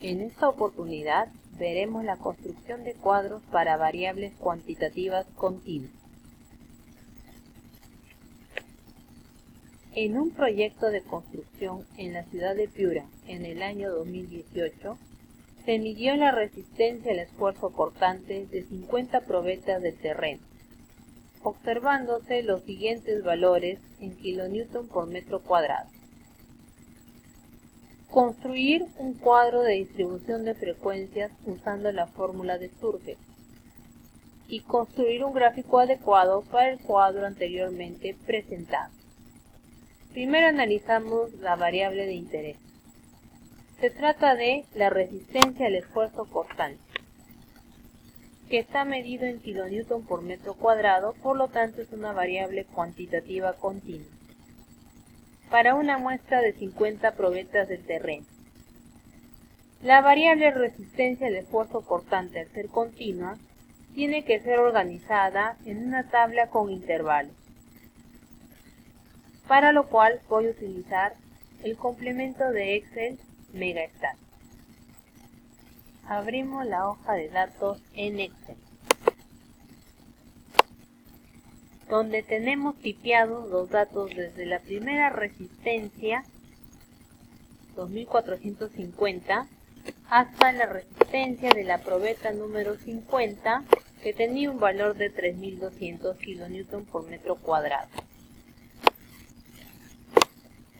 En esta oportunidad veremos la construcción de cuadros para variables cuantitativas continuas. En un proyecto de construcción en la ciudad de Piura en el año 2018, se midió la resistencia al esfuerzo cortante de 50 probetas del terreno, observándose los siguientes valores en kilonewton por metro cuadrado. Construir un cuadro de distribución de frecuencias usando la fórmula de Sturge y construir un gráfico adecuado para el cuadro anteriormente presentado. Primero analizamos la variable de interés. Se trata de la resistencia al esfuerzo cortante, que está medido en kilonewton por metro cuadrado, por lo tanto es una variable cuantitativa continua. Para una muestra de 50 probetas del terreno. La variable resistencia al esfuerzo cortante, al ser continua, tiene que ser organizada en una tabla con intervalos, para lo cual voy a utilizar el complemento de Excel Megastat. Abrimos la hoja de datos en Excel, donde tenemos tipeados los datos desde la primera resistencia 2450 hasta la resistencia de la probeta número 50, que tenía un valor de 3200 kN por metro cuadrado.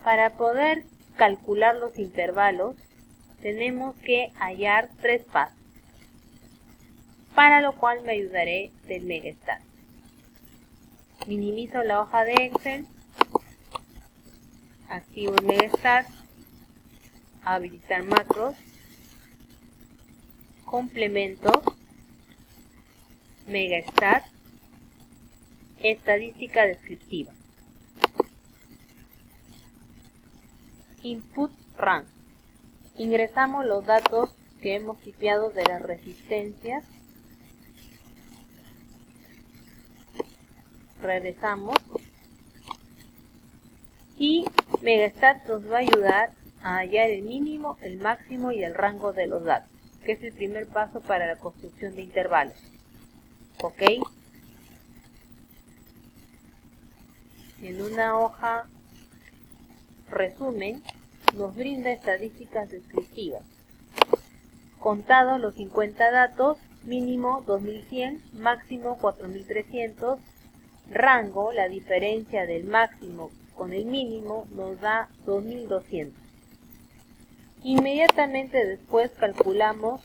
Para poder calcular los intervalos tenemos que hallar tres pasos, para lo cual me ayudaré del Megastat. Minimizo la hoja de Excel, activo el Megastat, habilitar macros, complemento, Megastat, estadística descriptiva. Input Run. Ingresamos los datos que hemos tipeado de las resistencias. Regresamos. Y Megastat nos va a ayudar a hallar el mínimo, el máximo y el rango de los datos, que es el primer paso para la construcción de intervalos. ¿Ok? En una hoja resumen nos brinda estadísticas descriptivas. Contados los 50 datos, mínimo 2100, máximo 4300, rango, la diferencia del máximo con el mínimo nos da 2200. Inmediatamente después calculamos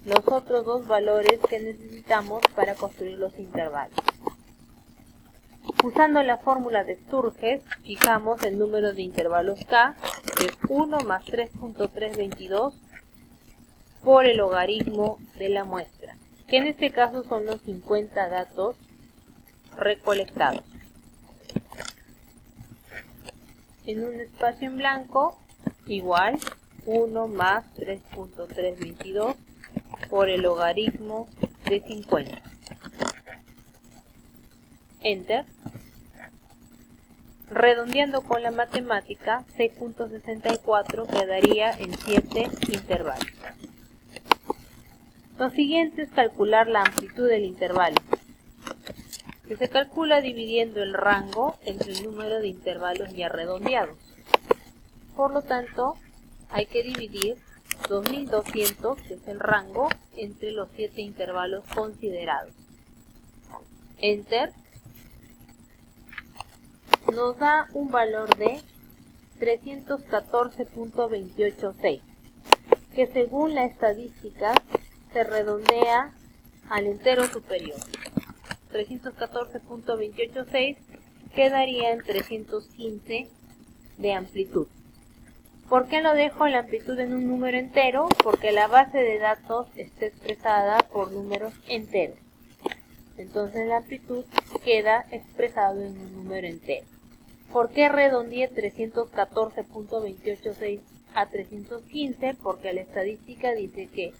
los otros dos valores que necesitamos para construir los intervalos. Usando la fórmula de Sturge, fijamos el número de intervalos K, que es 1 más 3.322 por el logaritmo de la muestra, que en este caso son los 50 datos recolectados. En un espacio en blanco, igual 1 más 3.322 por el logaritmo de 50. Enter. Redondeando con la matemática, 6.64 quedaría en 7 intervalos. Lo siguiente es calcular la amplitud del intervalo, que se calcula dividiendo el rango entre el número de intervalos ya redondeados. Por lo tanto, hay que dividir 2200, que es el rango, entre los 7 intervalos considerados. Enter. Nos da un valor de 314.286, que según la estadística se redondea al entero superior. 314.286 quedaría en 315 de amplitud. ¿Por qué lo dejo la amplitud en un número entero? Porque la base de datos está expresada por números enteros. Entonces la amplitud queda expresado en un número entero. ¿Por qué redondeé 314.286 a 315? Porque la estadística dice que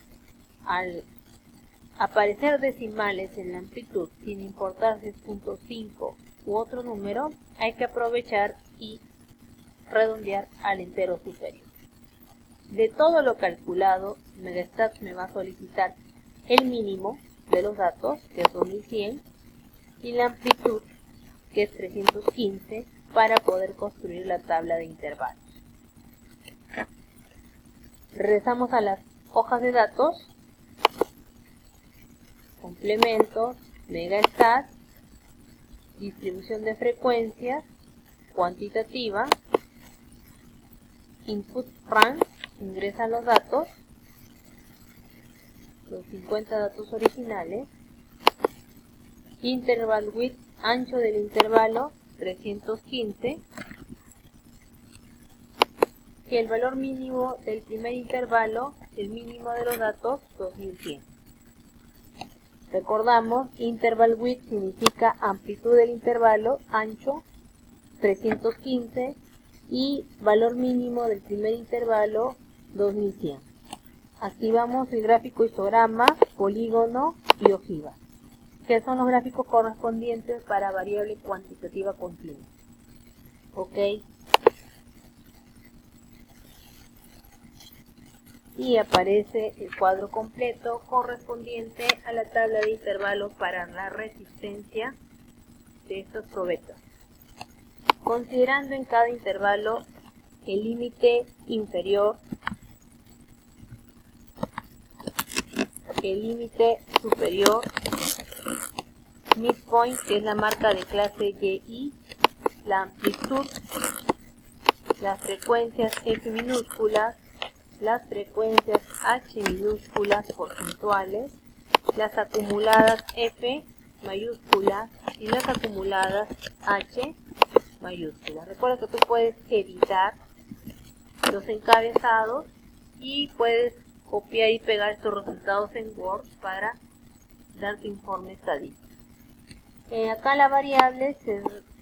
al aparecer decimales en la amplitud, sin importar si es 0.5 u otro número, hay que aprovechar y redondear al entero superior. De todo lo calculado, Megastats me va a solicitar el mínimo de los datos, que es 2100, y la amplitud, que es 315, para poder construir la tabla de intervalos. Regresamos a las hojas de datos, complementos, Megastats, distribución de frecuencias, cuantitativa, input rank, ingresan los datos, los 50 datos originales, interval width, ancho del intervalo 315, y el valor mínimo del primer intervalo, el mínimo de los datos 2100. Recordamos, interval width significa amplitud del intervalo, ancho 315 y valor mínimo del primer intervalo 2100. Activamos el gráfico histograma, polígono y ojiva, que son los gráficos correspondientes para variable cuantitativa continua. Ok. Y aparece el cuadro completo correspondiente a la tabla de intervalos para la resistencia de estos probetas, considerando en cada intervalo el límite inferior, el límite superior, midpoint, que es la marca de clase YI, la amplitud, las frecuencias F minúsculas, las frecuencias H minúsculas porcentuales, las acumuladas F mayúsculas y las acumuladas H mayúsculas. Recuerda que tú puedes editar los encabezados y puedes copiar y pegar estos resultados en Word para dar tu informe estadístico. Acá la variable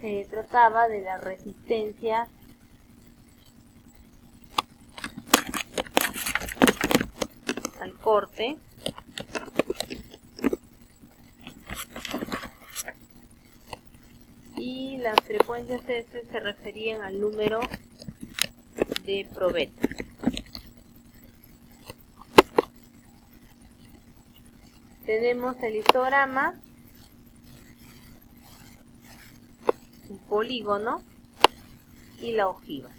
se trataba de la resistencia al corte, y las frecuencias S se referían al número de probetas. Tenemos el histograma, un polígono y la ojiva.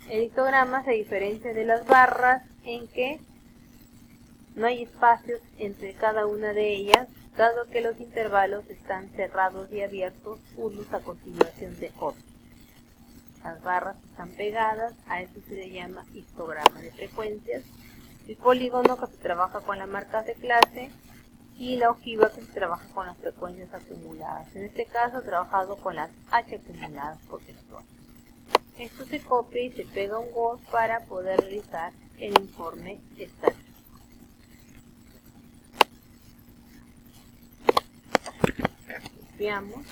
El histograma se diferencia de las barras en que no hay espacios entre cada una de ellas, dado que los intervalos están cerrados y abiertos unos a continuación de otros. Las barras están pegadas, a eso se le llama histograma de frecuencias. El polígono, que se trabaja con las marcas de clase, y la ojiva, que se trabaja con las frecuencias acumuladas. En este caso, he trabajado con las H acumuladas por sector. Esto se copia y se pega a un Word para poder realizar el informe estático. Copiamos.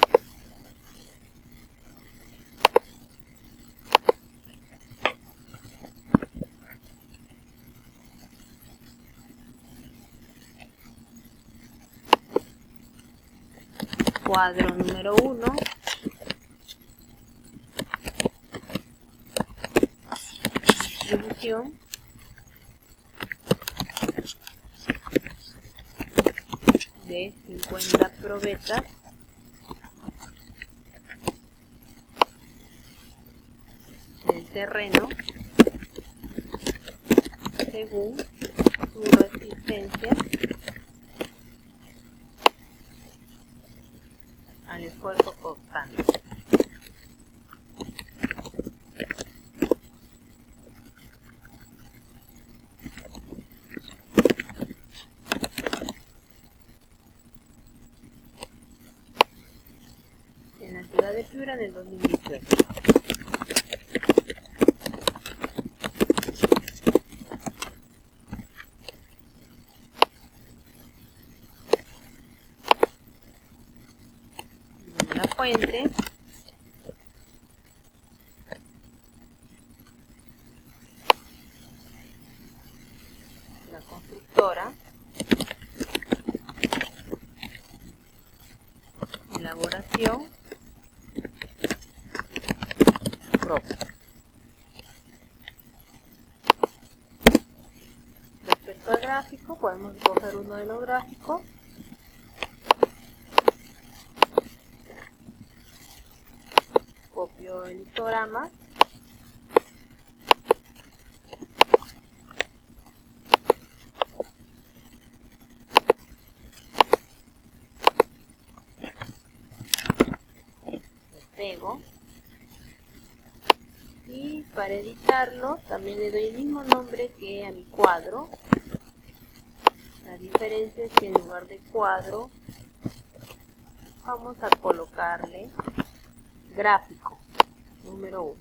Cuadro número 1. Distribución. De 50 probetas. Del terreno según su resistencia al esfuerzo constante. En la ciudad de Piura en el 2018. La fuente, la constructora, elaboración propia. gráfico, podemos escoger uno de los gráficos. Copio el histograma. Pego, y para editarlo también le doy el mismo nombre que a mi cuadro. La diferencia es que en lugar de cuadro vamos a colocarle gráfico número 1.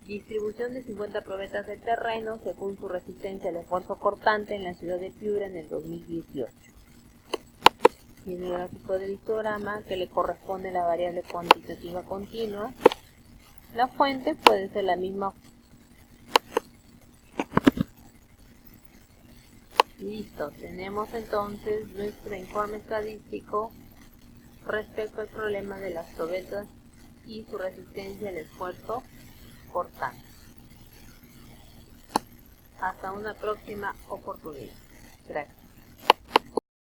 Distribución de 50 probetas del terreno según su resistencia al esfuerzo cortante en la ciudad de Piura en el 2018. Y en el gráfico del histograma que le corresponde la variable cuantitativa continua. La fuente puede ser la misma. Listo, tenemos entonces nuestro informe estadístico respecto al problema de las probetas y su resistencia al esfuerzo cortante. Hasta una próxima oportunidad. Gracias.